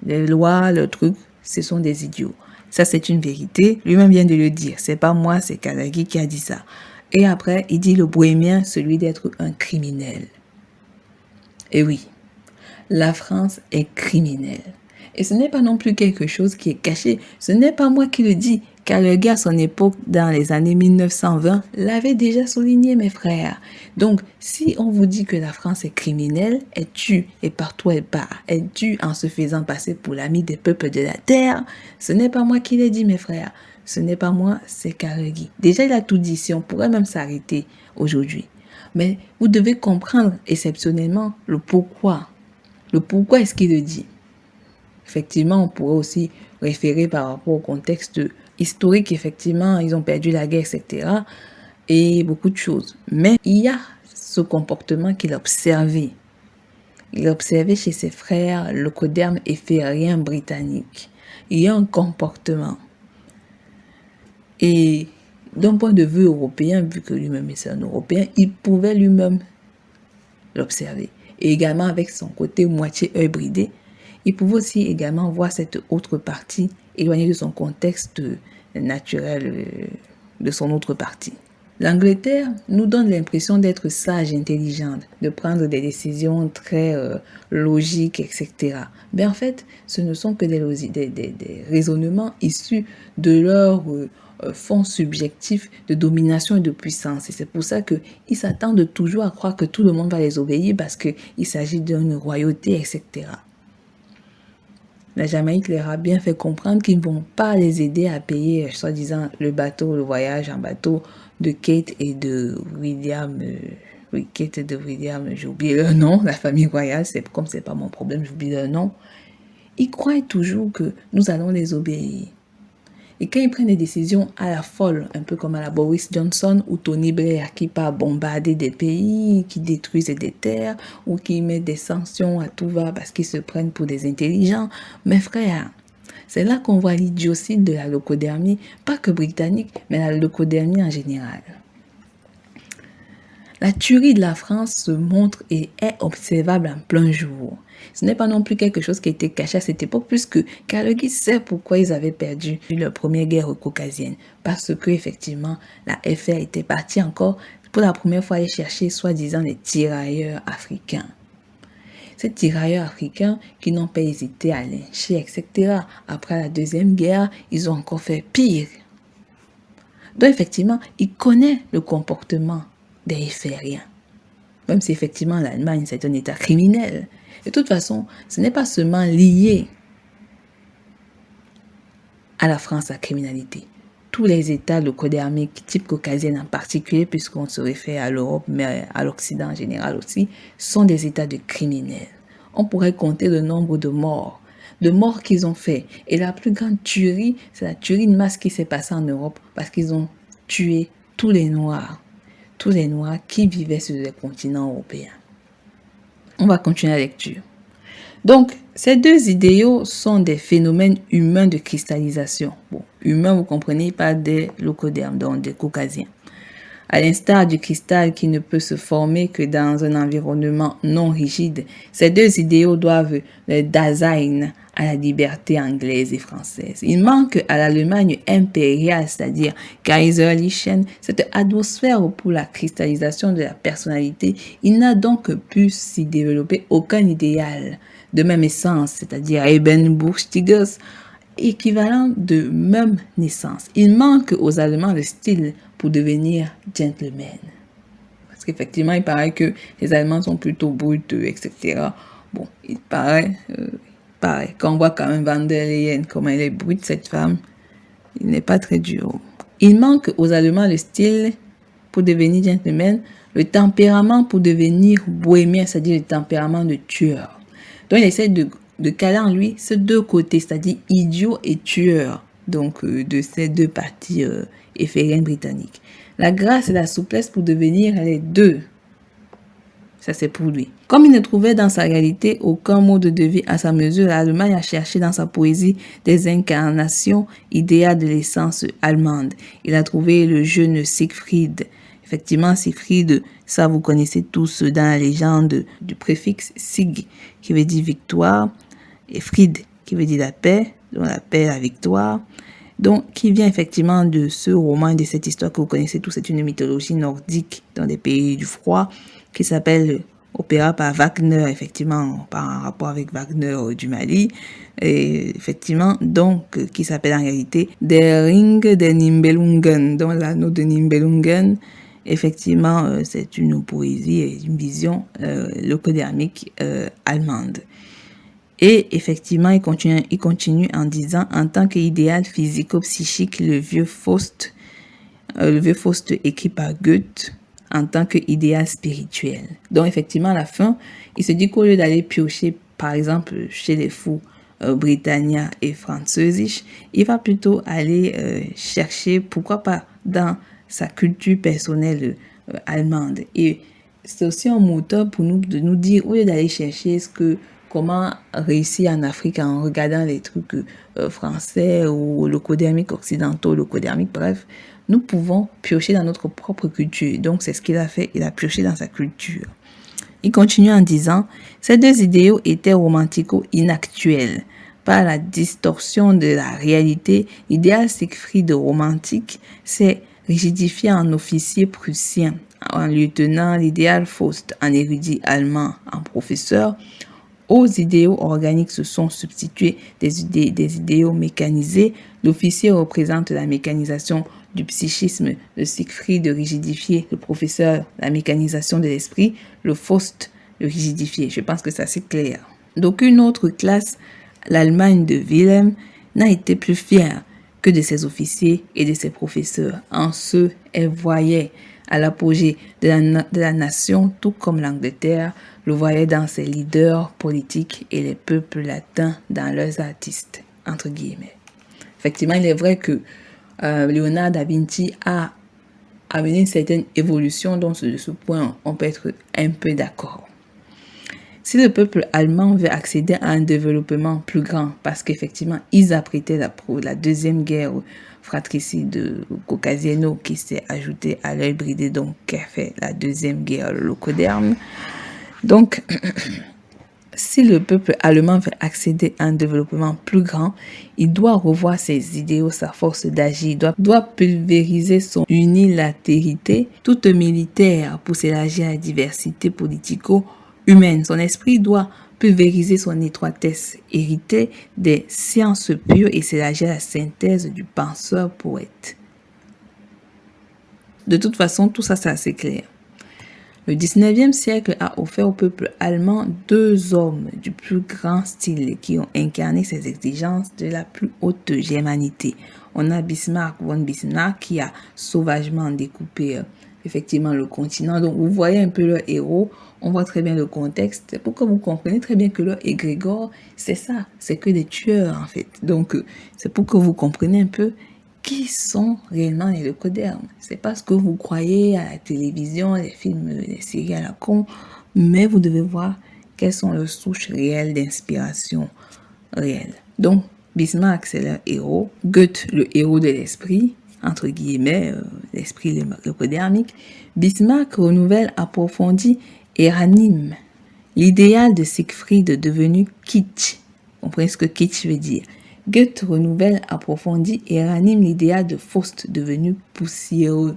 Les lois, le truc, ce sont des idiots. Ça, c'est une vérité. Lui-même vient de le dire. C'est pas moi, c'est Kalagi qui a dit ça. Et après, il dit le bohémien, celui d'être un criminel. Et oui, la France est criminelle. Et ce n'est pas non plus quelque chose qui est caché. Ce n'est pas moi qui le dis. Carnegie, à son époque, dans les années 1920, l'avait déjà souligné, mes frères. Donc, si on vous dit que la France est criminelle, elle tue et partout elle part, elle tue en se faisant passer pour l'ami des peuples de la terre, ce n'est pas moi qui l'ai dit, mes frères. Ce n'est pas moi, c'est Carnegie. Déjà, il a tout dit, si on pourrait même s'arrêter aujourd'hui. Mais vous devez comprendre exceptionnellement le pourquoi. Le pourquoi est-ce qu'il le dit. Effectivement, on pourrait aussi référer par rapport au contexte historique. Effectivement, ils ont perdu la guerre, etc. Et beaucoup de choses. Mais il y a ce comportement qu'il a observé. Il a observé chez ses frères locodermes et fériens britanniques. Il y a un comportement. Et d'un point de vue européen, vu que lui-même est un Européen, il pouvait lui-même l'observer. Et également avec son côté moitié œil bridé, il pouvait aussi également voir cette autre partie éloignée de son contexte naturel, de son autre partie. L'Angleterre nous donne l'impression d'être sage et intelligente, de prendre des décisions très logiques, etc. Mais en fait, ce ne sont que des raisonnements issus de leur fond subjectif de domination et de puissance. Et c'est pour ça qu'ils s'attendent toujours à croire que tout le monde va les obéir parce qu'il s'agit d'une royauté, etc. La Jamaïque leur a bien fait comprendre qu'ils ne vont pas les aider à payer, soi-disant, le voyage en bateau de Kate et de William. Kate et de William, j'ai oublié leur nom, la famille royale, comme c'est pas mon problème, j'oublie leur nom. Ils croient toujours que nous allons les obéir. Et quand ils prennent des décisions à la folle, un peu comme à la Boris Johnson ou Tony Blair qui part bombarder des pays, qui détruisent des terres ou qui mettent des sanctions à tout va parce qu'ils se prennent pour des intelligents, mes frères, c'est là qu'on voit l'idiotie de la locodermie, pas que britannique, mais la locodermie en général. La tuerie de la France se montre et est observable en plein jour. Ce n'est pas non plus quelque chose qui était caché à cette époque, puisque Carnegie sait pourquoi ils avaient perdu leur première guerre caucasienne. Parce que, effectivement, la FR était partie encore pour la première fois aller chercher, soi-disant, les tirailleurs africains. Ces tirailleurs africains qui n'ont pas hésité à lyncher, etc. Après la Deuxième Guerre, ils ont encore fait pire. Donc, effectivement, il connaît le comportement des FRiens. Même si, effectivement, l'Allemagne, c'est un État criminel. De toute façon, ce n'est pas seulement lié à la France, la criminalité. Tous les États locodermiques, type caucasienne en particulier, puisqu'on se réfère à l'Europe, mais à l'Occident en général aussi, sont des États de criminels. On pourrait compter le nombre de morts qu'ils ont fait. Et la plus grande tuerie, c'est la tuerie de masse qui s'est passée en Europe, parce qu'ils ont tué tous les Noirs qui vivaient sur les continents européens. On va continuer la lecture. Donc, ces deux idéaux sont des phénomènes humains de cristallisation. Bon, humains, vous comprenez, pas des locodermes, donc des caucasiens. À l'instar du cristal qui ne peut se former que dans un environnement non rigide, ces deux idéaux doivent le Dasein à la liberté anglaise et française. Il manque à l'Allemagne impériale, c'est-à-dire Kaiserlichen, cette atmosphère pour la cristallisation de la personnalité. Il n'a donc pu s'y développer aucun idéal de même essence, c'est-à-dire Ebenbuchtigers, équivalent de même naissance. Il manque aux Allemands le style pour devenir gentleman. Parce qu'effectivement, il paraît que les Allemands sont plutôt bruts, etc. Bon, il paraît, quand on voit quand même Van der Leyen, comment elle est brute, cette femme, il n'est pas très dur. Il manque aux Allemands le style pour devenir gentleman, le tempérament pour devenir bohémien, c'est-à-dire le tempérament de tueur. Donc, il essaie de caler en lui ces deux côtés, c'est-à-dire idiot et tueur, donc de ces deux parties éphériennes britanniques. La grâce et la souplesse pour devenir les deux. Ça, c'est pour lui. Comme il ne trouvait dans sa réalité aucun mode de vie à sa mesure, l'Allemagne a cherché dans sa poésie des incarnations idéales de l'essence allemande. Il a trouvé le jeune Siegfried. Effectivement, Siegfried, ça vous connaissez tous dans la légende du préfixe Sig, qui veut dire victoire, et Fried, qui veut dire la paix, donc la paix, la victoire. Donc, qui vient effectivement de ce roman, de cette histoire que vous connaissez tous, c'est une mythologie nordique dans des pays du froid, qui s'appelle opéra par Wagner, effectivement, par rapport avec Wagner du Mali, et effectivement, donc, qui s'appelle en réalité Der Ring des Nibelungen, donc l'anneau de Nibelungen. Effectivement, c'est une poésie et une vision locodermique allemande. Et effectivement, il continue en disant, en tant qu'idéal physico-psychique, le vieux Faust écrit par Goethe, en tant qu'idéal spirituel. Donc effectivement, à la fin, il se dit qu'au lieu d'aller piocher, par exemple, chez les fous Britannia et Französisch, il va plutôt aller chercher, pourquoi pas, dans sa culture personnelle allemande. Et c'est aussi un moteur pour nous de nous dire, au lieu d'aller chercher comment réussir en Afrique en regardant les trucs français ou locodermiques occidentaux, locodermiques, bref, nous pouvons piocher dans notre propre culture. Donc, c'est ce qu'il a fait, il a pioché dans sa culture. Il continue en disant, ces deux idéaux étaient romantico-inactuels. Par la distorsion de la réalité, l'idéal Siegfried romantique s'est rigidifié en officier prussien, en lieutenant, l'idéal Faust en érudit allemand, en professeur. Aux idéaux organiques se sont substitués des idéaux mécanisés. L'officier représente la mécanisation du psychisme, le Siegfried rigidifié, le professeur, la mécanisation de l'esprit, le Faust, le rigidifié. Je pense que c'est assez clair. D'aucune autre classe, l'Allemagne de Wilhelm n'a été plus fière que de ses officiers et de ses professeurs. En ce, elle voyait à l'apogée de la nation, tout comme l'Angleterre le voyait dans ses leaders politiques et les peuples latins dans leurs artistes, entre guillemets. Effectivement, il est vrai que Léonard da Vinci a amené une certaine évolution, donc de ce point, on peut être un peu d'accord. Si le peuple allemand veut accéder à un développement plus grand, parce qu'effectivement, ils apprêtaient la deuxième guerre fratricide Caucasienne qui s'est ajoutée à l'œil bridé, donc qui a fait la deuxième guerre locoderme. Donc, si le peuple allemand veut accéder à un développement plus grand, il doit revoir ses idéaux, sa force d'agir, doit pulvériser son unilatérité toute militaire pour s'élargir à la diversité politico-humaine. Son esprit doit pulvériser son étroitesse héritée des sciences pures et s'élargir à la synthèse du penseur-poète. De toute façon, tout ça, c'est assez clair. Le 19e siècle a offert au peuple allemand deux hommes du plus grand style qui ont incarné ces exigences de la plus haute germanité. On a Bismarck von Bismarck qui a sauvagement découpé effectivement le continent. Donc vous voyez un peu leur héros, on voit très bien le contexte. Pour que vous compreniez très bien que leur égrégore, c'est ça, c'est que des tueurs en fait. Donc c'est pour que vous compreniez un peu qui sont réellement les locodermes. C'est pas ce que vous croyez à la télévision, les films, les séries à la con, mais vous devez voir quelles sont leurs souches réelles d'inspiration réelle. Donc, Bismarck, c'est leur héros. Goethe, le héros de l'esprit, entre guillemets, l'esprit locodermique. Bismarck renouvelle, approfondit et ranime l'idéal de Siegfried devenu kitsch. Vous comprenez ce que kitsch veut dire? Goethe renouvelle, approfondit et ranime l'idéal de Faust devenu poussiéreux,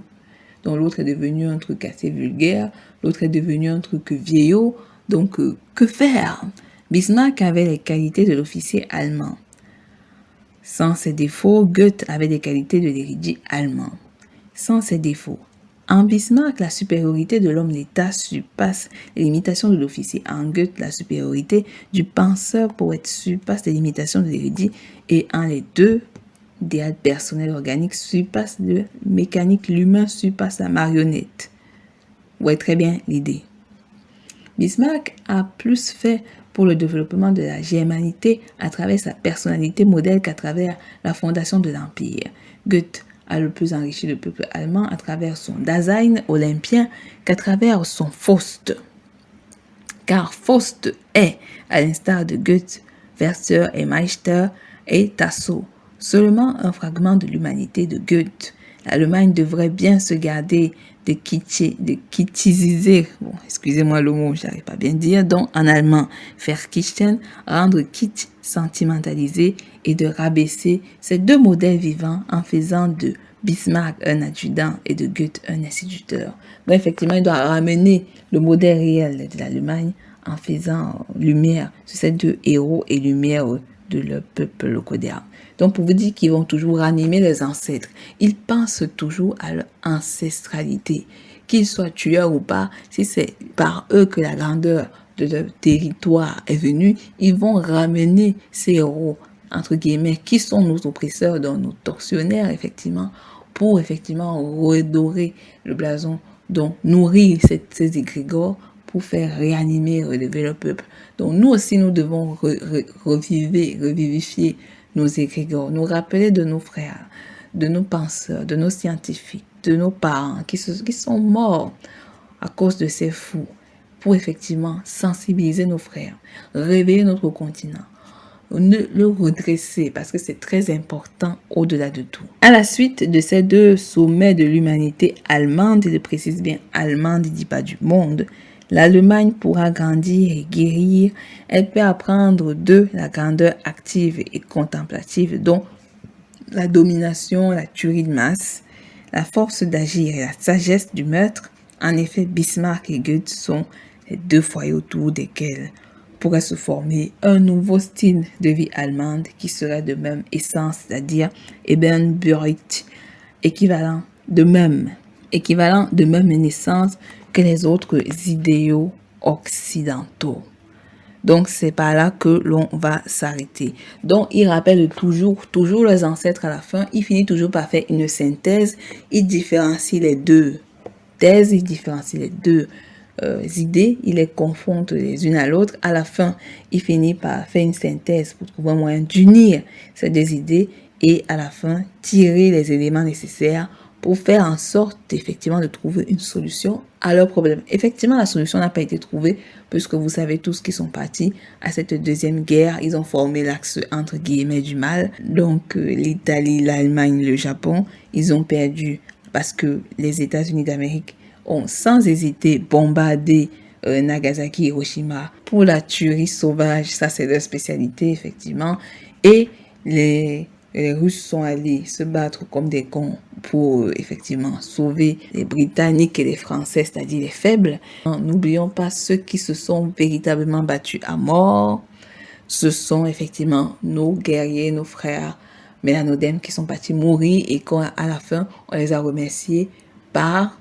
dont l'autre est devenu un truc assez vulgaire, l'autre est devenu un truc vieillot, donc que faire? Bismarck avait les qualités de l'officier allemand. Sans ses défauts, Goethe avait des qualités de l'érudit allemand. Sans ses défauts. En Bismarck, la supériorité de l'homme-d'État surpasse les limitations de l'officier. En Goethe, la supériorité du penseur-poète surpasse les limitations de l'érudit. Et en les deux, l'idéal personnel organique surpasse le mécanique, l'humain surpasse la marionnette. Vous voyez très bien l'idée. Bismarck a plus fait pour le développement de la germanité à travers sa personnalité modèle qu'à travers la fondation de l'Empire. Goethe a le plus enrichi le peuple allemand à travers son Dasein olympien qu'à travers son Faust. Car Faust est, à l'instar de Goethe, Werther et Meister et Tasso, seulement un fragment de l'humanité de Goethe. L'Allemagne devrait bien se garder de kitschisiser, bon, excusez-moi le mot, je n'arrive pas bien dire, donc en allemand, verkitschen, rendre kitsch, sentimentaliser et de rabaisser ces deux modèles vivants en faisant de Bismarck un adjudant et de Goethe un instituteur. Donc effectivement, il doit ramener le modèle réel de l'Allemagne en faisant lumière sur ces deux héros et lumière de leur peuple locodéen. Donc pour vous dire qu'ils vont toujours ranimer les ancêtres, ils pensent toujours à leur ancestralité. Qu'ils soient tueurs ou pas, si c'est par eux que la grandeur de leur territoire est venue, ils vont ramener ces héros, entre guillemets, qui sont nos oppresseurs, donc nos tortionnaires, effectivement, pour effectivement redorer le blason, donc nourrir ces égrégores pour faire réanimer, relever le peuple. Donc nous aussi, nous devons revivifier nos égrégores, nous rappeler de nos frères, de nos penseurs, de nos scientifiques, de nos parents qui sont morts à cause de ces fous, pour effectivement sensibiliser nos frères, réveiller notre continent, le redresser parce que c'est très important au-delà de tout. À la suite de ces deux sommets de l'humanité allemande, et je précise bien allemande, il ne dit pas du monde, l'Allemagne pourra grandir et guérir. Elle peut apprendre de la grandeur active et contemplative, dont la domination, la tuerie de masse, la force d'agir et la sagesse du meurtre. En effet, Bismarck et Goethe sont les deux foyers autour desquels pourrait se former un nouveau style de vie allemande qui serait de même essence, c'est-à-dire Ebenbürgt, équivalent de même naissance que les autres idéaux occidentaux. Donc, c'est par là que l'on va s'arrêter. Donc, il rappelle toujours les ancêtres à la fin. Il finit toujours par faire une synthèse. Il différencie les deux thèses, il différencie les deux idées, il les confronte les unes à l'autre. À la fin, il finit par faire une synthèse pour trouver un moyen d'unir ces deux idées et à la fin, tirer les éléments nécessaires pour faire en sorte effectivement de trouver une solution à leurs problèmes. Effectivement, la solution n'a pas été trouvée puisque vous savez tous qu'ils sont partis à cette deuxième guerre. Ils ont formé l'axe entre guillemets du mal. Donc l'Italie, l'Allemagne, le Japon, ils ont perdu parce que les États-Unis d'Amérique ont sans hésiter bombardé Nagasaki, Hiroshima pour la tuerie sauvage. Ça, c'est leur spécialité, effectivement. Et les Russes sont allés se battre comme des cons pour effectivement sauver les Britanniques et les Français, c'est-à-dire les faibles. N'oublions pas ceux qui se sont véritablement battus à mort. Ce sont effectivement nos guerriers, nos frères mélanodèmes qui sont partis mourir et qu'à la fin, on les a remerciés par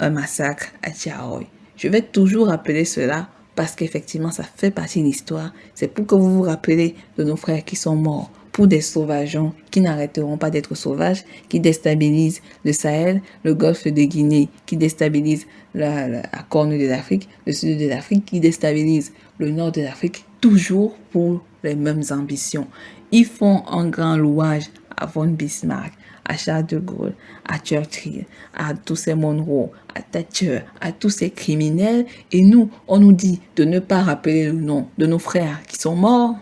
un massacre à Tiaroy. Je vais toujours rappeler cela parce qu'effectivement, ça fait partie de l'histoire. C'est pour que vous vous rappelez de nos frères qui sont morts pour des sauvageons qui n'arrêteront pas d'être sauvages, qui déstabilisent le Sahel, le golfe de Guinée, qui déstabilisent la corne de l'Afrique, le sud de l'Afrique, qui déstabilisent le nord de l'Afrique, toujours pour les mêmes ambitions. Ils font un grand louage à von Bismarck, à Charles de Gaulle, à Churchill, à tous ces Monroe, à Thatcher, à tous ces criminels. Et nous, on nous dit de ne pas rappeler le nom de nos frères qui sont morts.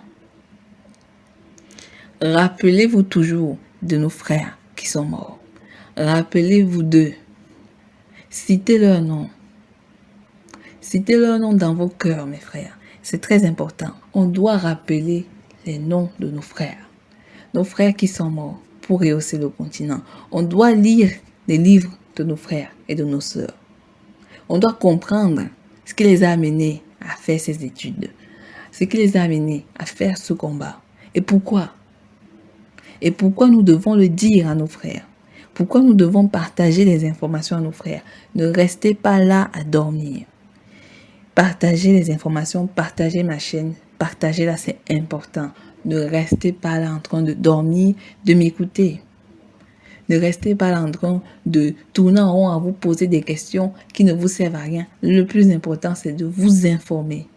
Rappelez-vous toujours de nos frères qui sont morts. Rappelez-vous d'eux. Citez leur nom. Citez leur nom dans vos cœurs, mes frères. C'est très important. On doit rappeler les noms de nos frères. Nos frères qui sont morts pour rehausser le continent. On doit lire les livres de nos frères et de nos sœurs. On doit comprendre ce qui les a amenés à faire ces études, ce qui les a amenés à faire ce combat. Et pourquoi? Et pourquoi nous devons le dire à nos frères? Pourquoi nous devons partager les informations à nos frères? Ne restez pas là à dormir. Partagez les informations, partagez ma chaîne, partagez-la, c'est important. Ne restez pas là en train de dormir, de m'écouter. Ne restez pas là en train de tourner en rond à vous poser des questions qui ne vous servent à rien. Le plus important, c'est de vous informer.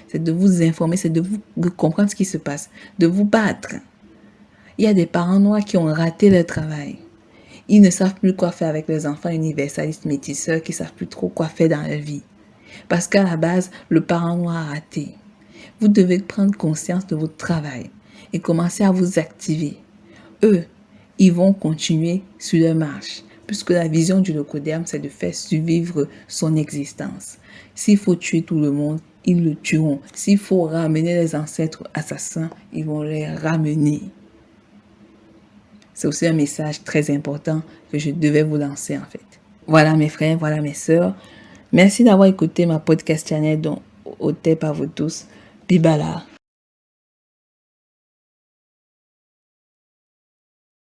C'est de vous informer, c'est de comprendre ce qui se passe, de vous battre. Il y a des parents noirs qui ont raté leur travail. Ils ne savent plus quoi faire avec les enfants universalistes métisseurs qui ne savent plus trop quoi faire dans leur vie. Parce qu'à la base, le parent noir a raté. Vous devez prendre conscience de votre travail et commencer à vous activer. Eux, ils vont continuer sur leur marche, puisque la vision du Locoderme, c'est de faire survivre son existence. S'il faut tuer tout le monde, ils le tueront. S'il faut ramener les ancêtres assassins, ils vont les ramener. C'est aussi un message très important que je devais vous lancer en fait. Voilà mes frères, voilà mes sœurs. Merci d'avoir écouté ma podcast channel dont au par vous tous. Bibala.